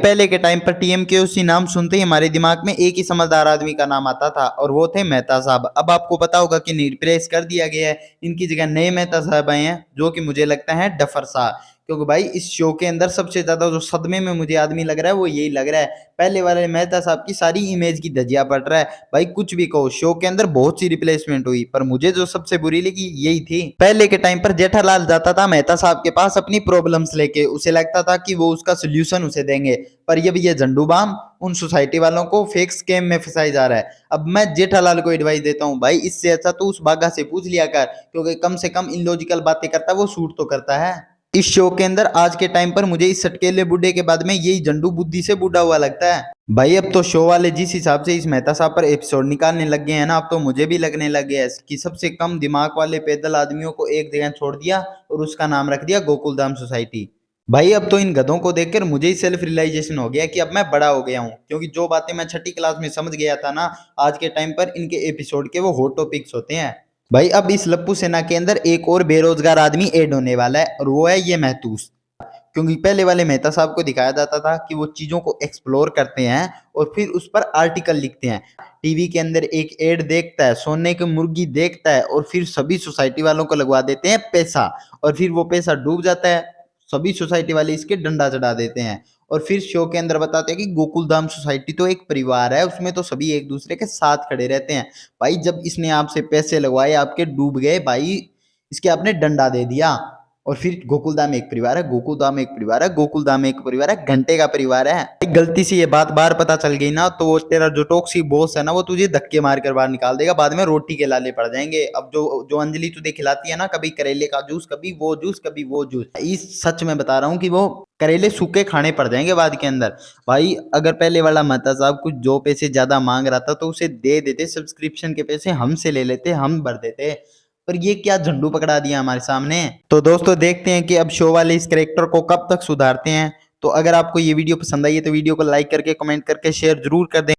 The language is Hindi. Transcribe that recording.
पहले के टाइम पर टीएमकेओसी नाम सुनते ही हमारे दिमाग में एक ही समझदार आदमी का नाम आता था और वो थे मेहता साहब। अब आपको पता होगा कि रिप्लेस कर दिया गया है, इनकी जगह नए मेहता साहब आए हैं जो कि मुझे लगता है डफर साहब। क्योंकि भाई इस शो के अंदर सबसे ज्यादा जो सदमे में मुझे आदमी लग रहा है वो यही लग रहा है। पहले वाले मेहता साहब की सारी इमेज की धजिया पड़ रहा है। भाई कुछ भी कहो, शो के अंदर बहुत सी रिप्लेसमेंट हुई पर मुझे जो सबसे बुरी लगी यही थी। पहले के टाइम पर जेठालाल जाता था मेहता साहब के पास अपनी प्रॉब्लम्स लेके, उसे लगता था कि वो उसका सोल्यूशन उसे देंगे, पर अब ये झंडू बाम उन सोसाइटी वालों को फेक स्कैम में फंसाई जा रहा है। अब मैं जेठालाल को एडवाइस देता हूँ, भाई इससे अच्छा तो उस बाघा से पूछ लिया कर, क्योंकि कम से कम इन लॉजिकल बातें करता है, वो सूट तो करता है। इस शो के अंदर आज के टाइम पर मुझे इस सटकेले बूढ़े के बाद में यही झंडू बुद्धि से बूढ़ा हुआ लगता है। भाई अब तो शो वाले जिस हिसाब से इस मेहता साहब पर एपिसोड निकालने लग गए हैं ना, अब तो मुझे भी लगने लग गया है कि सबसे कम दिमाग वाले पैदल आदमियों को एक जगह छोड़ दिया और उसका नाम रख दिया गोकुलधाम सोसाइटी। भाई अब तो इन गधों को देखकर मुझे ही सेल्फ रियलाइजेशन हो गया कि अब मैं बड़ा हो गया हूँ, क्योंकि जो बातें मैं छठी क्लास में समझ गया था ना, आज के टाइम पर इनके एपिसोड के वो हॉट टॉपिक्स होते हैं। भाई अब इस लप्पू सेना के अंदर एक और बेरोजगार आदमी ऐड होने वाला है और वो है ये महतूस। क्योंकि पहले वाले मेहता साहब को दिखाया जाता था कि वो चीजों को एक्सप्लोर करते हैं और फिर उस पर आर्टिकल लिखते हैं। टीवी के अंदर एक एड देखता है, सोने की मुर्गी देखता है और फिर सभी सोसाइटी वालों को लगवा देते हैं पैसा, और फिर वो पैसा डूब जाता है, सभी सोसाइटी वाले इसके डंडा चढ़ा देते हैं। और फिर शो के अंदर बताते हैं कि गोकुलधाम सोसाइटी तो एक परिवार है, उसमें तो सभी एक दूसरे के साथ खड़े रहते हैं। भाई जब इसने आपसे पैसे लगवाए, आपके डूब गए, भाई इसके आपने डंडा दे दिया। और फिर गोकुलधाम एक परिवार है, गोकुलधाम एक परिवार है, गोकुलधाम एक परिवार है, घंटे का परिवार है। गलती से ये बात बाहर पता चल गई ना, तो वो तेरा जो टॉक्सिक बॉस है ना, वो तुझे धक्के मार कर बाहर निकाल देगा, बाद में रोटी के लाले पड़ जाएंगे। अब जो जो अंजलि तुझे खिलाती है ना, कभी करेले का जूस, कभी वो जूस, कभी वो जूस, इस सच में बता रहा हूँ कि वो करेले सूखे खाने पड़ जाएंगे बाद के अंदर। भाई अगर पहले वाला मेहता साहब कुछ जो पैसे ज्यादा मांग रहा था तो उसे दे देते, सब्सक्रिप्शन के पैसे हमसे ले लेते, हम भर देते। पर ये क्या झंडू पकड़ा दिया हमारे सामने। तो दोस्तों देखते हैं कि अब शो वाले इस कैरेक्टर को कब तक सुधारते हैं। तो अगर आपको ये वीडियो पसंद आई है तो वीडियो को लाइक करके, कमेंट करके शेयर जरूर कर दें।